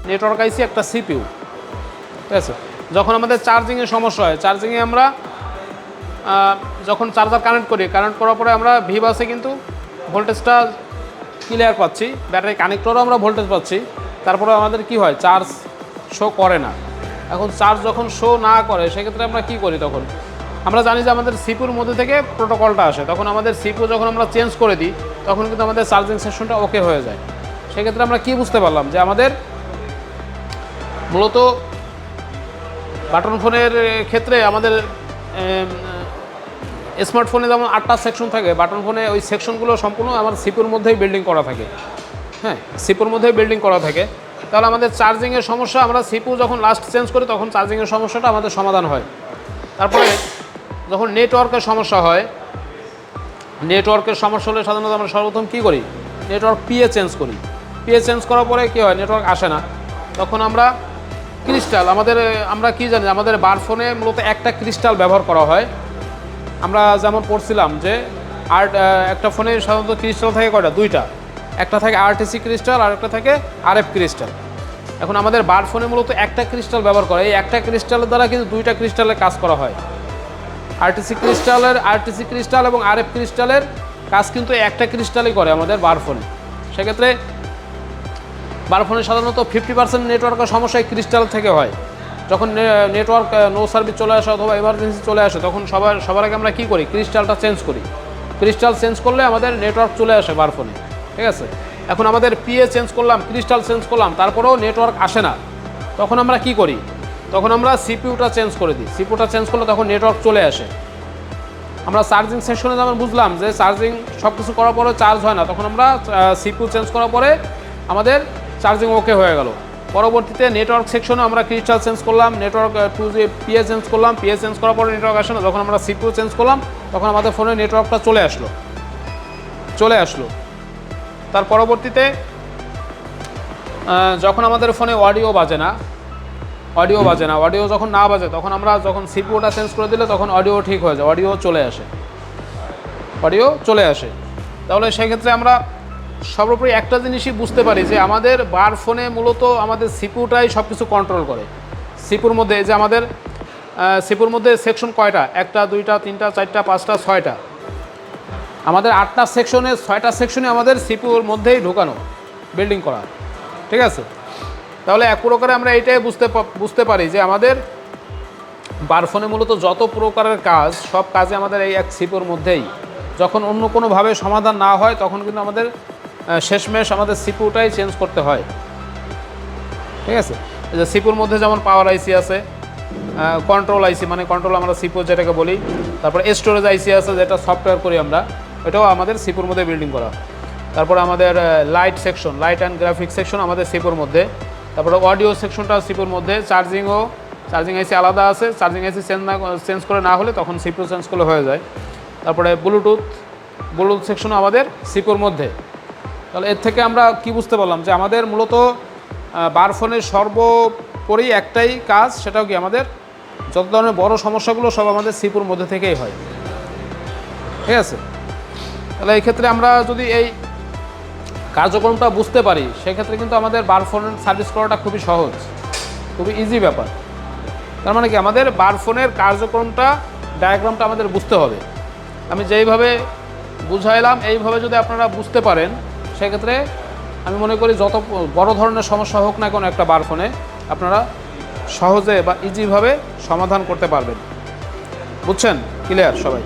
Network আইসি, একটা CPU. ঠিক আছে, যখন আমাদের চার্জিংয়ের সমস্যা হয়, চার্জিংয়ে আমরা যখন চার্জার কানেক্ট করি, কানেক্ট করার পরে আমরা ভি বাসে কিন্তু ভোল্টেজটা ক্লিয়ার পাচ্ছি, ব্যাটারি কানেক্টরও আমরা ভোল্টেজ পাচ্ছি, তারপরে আমাদের কি হয়, চার্জ শো করে না। এখন চার্জ যখন শো না করে সেক্ষেত্রে আমরা কি করি, তখন আমরা জানি যে আমাদের সিপিউর মধ্যে থেকে প্রোটোকলটা আসে, তখন আমাদের সিপিইউ যখন আমরা চেঞ্জ করে দিই তখন কিন্তু আমাদের চার্জিং সেশনটা ওকে হয়ে যায়। সেক্ষেত্রে আমরা কি বুঝতে পারলাম যে আমাদের মূলত বাটন ফোনের ক্ষেত্রে আমাদের স্মার্টফোনে যেমন 8টা সেকশন থাকে, বাটন ফোনে ওই সেকশনগুলো সম্পূর্ণ আমার সিপিউর মধ্যেই বিল্ডিং করা থাকে। হ্যাঁ, সিপিউর মধ্যেই বিল্ডিং করা থাকে। তাহলে আমাদের চার্জিংয়ের সমস্যা, আমরা সিপিইউ যখন লাস্ট চেঞ্জ করি তখন চার্জিংয়ের সমস্যাটা আমাদের সমাধান হয়। তারপরে যখন নেটওয়ার্কের সমস্যা হয়, নেটওয়ার্কের সমস্যা হলে সাধারণত আমরা সর্বপ্রথম কী করি, নেটওয়ার্ক পিএ চেঞ্জ করি। পিএ চেঞ্জ করার পরে কী হয়, নেটওয়ার্ক আসে না, তখন আমরা ক্রিস্টাল, আমরা কি জানি আমাদের বার ফোনে মূলত একটা ক্রিস্টাল ব্যবহার করা হয়। আমরা যেমন পড়ছিলাম যে একটা ফোনে সাধারণত ক্রিস্টাল থাকে কয়টা, দুইটা, একটা থাকে আরটিসি ক্রিস্টাল আর একটা থাকে আরএফ ক্রিস্টাল। এখন আমাদের বার ফোনে মূলত একটা ক্রিস্টাল ব্যবহার করে, এই একটা ক্রিস্টালের দ্বারা কিন্তু দুইটা ক্রিস্টালের কাজ করা হয়। আরটিসি ক্রিস্টাল এবং আরএফ ক্রিস্টালের কাজ কিন্তু একটা ক্রিস্টালই করে আমাদের বার ফোনে। সেক্ষেত্রে বার ফোনে সাধারণত 50% নেটওয়ার্কের সমস্যা এই ক্রিস্টাল থেকে হয়। যখন নেটওয়ার্ক নো সার্ভিস চলে আসে অথবা এমার্জেন্সি চলে আসে তখন সবার আগে আমরা কী করি, ক্রিস্টালটা চেঞ্জ করি। ক্রিস্টাল চেঞ্জ করলে আমাদের নেটওয়ার্ক চলে আসে বার ফোনে। ঠিক আছে, এখন আমাদের পিএ চেঞ্জ করলাম, ক্রিস্টাল চেঞ্জ করলাম, তারপরেও নেটওয়ার্ক আসে না, তখন আমরা কি করি, তখন আমরা সিপিইউটা চেঞ্জ করে দিই। সিপিইউটা চেঞ্জ করলে তখন নেটওয়ার্ক চলে আসে। আমরা চার্জিং সেকশনে যেমন বুঝলাম যে চার্জিং সব কিছু করার পরে চার্জ হয় না, তখন আমরা সিপিইউ চেঞ্জ করার পরে আমাদের চার্জিং ওকে হয়ে গেল। পরবর্তীতে নেটওয়ার্ক সেকশনে আমরা ক্রিস্টাল চেঞ্জ করলাম, নেটওয়ার্ক পিএ চেঞ্জ করলাম, পিএ চেঞ্জ করার পরে নেটওয়ার্ক আসে না, যখন আমরা সিপিইউ চেঞ্জ করলাম তখন আমাদের ফোনে নেটওয়ার্কটা চলে আসলো। তার পরবর্তীতে যখন আমাদের ফোনে অডিও বাজে না, অডিও যখন না বাজে তখন আমরা যখন সিপিইউটা চেঞ্জ করে দিলে তখন অডিও ঠিক হয়ে যায়, অডিও চলে আসে। তাহলে সেক্ষেত্রে আমরা সর্বোপরি একটা জিনিসই বুঝতে পারি যে আমাদের বার ফোনে মূলত আমাদের সিপিইউটাই সব কিছু কন্ট্রোল করে। সিপিইউর মধ্যে যে আমাদের সিপিইউর মধ্যে সেকশন কয়টা, 1টা 2টা 3টা 4টা 5টা 6টা, আমাদের 8টা সেকশনে 6টা সেকশনে আমাদের সিপিইউর মধ্যেই ঢোকানো, বিল্ডিং করা। ঠিক আছে, তাহলে এক প্রকারে আমরা এইটাই বুঝতে পারি যে আমাদের বার ফোনে মূলত যত প্রকারের কাজ, সব কাজে আমাদের এই এক সিপিইউর মধ্যেই, যখন অন্য কোনোভাবে সমাধান না হয় তখন কিন্তু আমাদের শেষমেশ আমাদের সিপিইউটাই চেঞ্জ করতে হয়। ঠিক আছে, এই যে সিপিইউর মধ্যে যেমন পাওয়ার আইসি আছে, কন্ট্রোল আইসি মানে কন্ট্রোল আমরা সিপিইউ যেটাকে বলি, তারপর স্টোরেজ আইসি আছে যেটা সফটওয়্যার করি আমরা, এটাও আমাদের সিপিইউর মধ্যে বিল্ডিং করা। তারপরে আমাদের লাইট অ্যান্ড গ্রাফিক সেকশন আমাদের সিপিইউর মধ্যে, তারপরে অডিও সেকশনটা সিপিইউর মধ্যে, চার্জিং আইসি আলাদা আছে, চার্জিং আইসি চেঞ্জ করে না হলে তখন সিপিইউ চেঞ্জ করলে হয়ে যায়। তারপরে ব্লুটুথ সেকশনও আমাদের সিপিইউর মধ্যে। তাহলে এর থেকে আমরা কি বুঝতে পারলাম যে আমাদের মূলত বার ফোনের সর্বোপরি একটাই কাজ, সেটাও কি আমাদের যত ধরনের বড় সমস্যাগুলো সব আমাদের সিপিইউর মধ্যে থেকেই হয়। ঠিক আছে, তাহলে এই ক্ষেত্রে আমরা যদি এই কার্যক্রমটা বুঝতে পারি সেক্ষেত্রে কিন্তু আমাদের বার ফোনের সার্ভিস করাটা খুবই সহজ, খুবই ইজি ব্যাপার। তার মানে কি আমাদের বার ফোনের কার্যক্রমটা, ডায়াগ্রামটা আমাদের বুঝতে হবে। আমি যেইভাবে বুঝাইলাম এইভাবে যদি আপনারা বুঝতে পারেন সেক্ষেত্রে আমি মনে করি যত বড় ধরনের সমস্যা হোক না কোনো একটা বার ফোনে আপনারা সহজে বা ইজিভাবে সমাধান করতে পারবেন। বুঝছেন? ক্লিয়ার সবাই?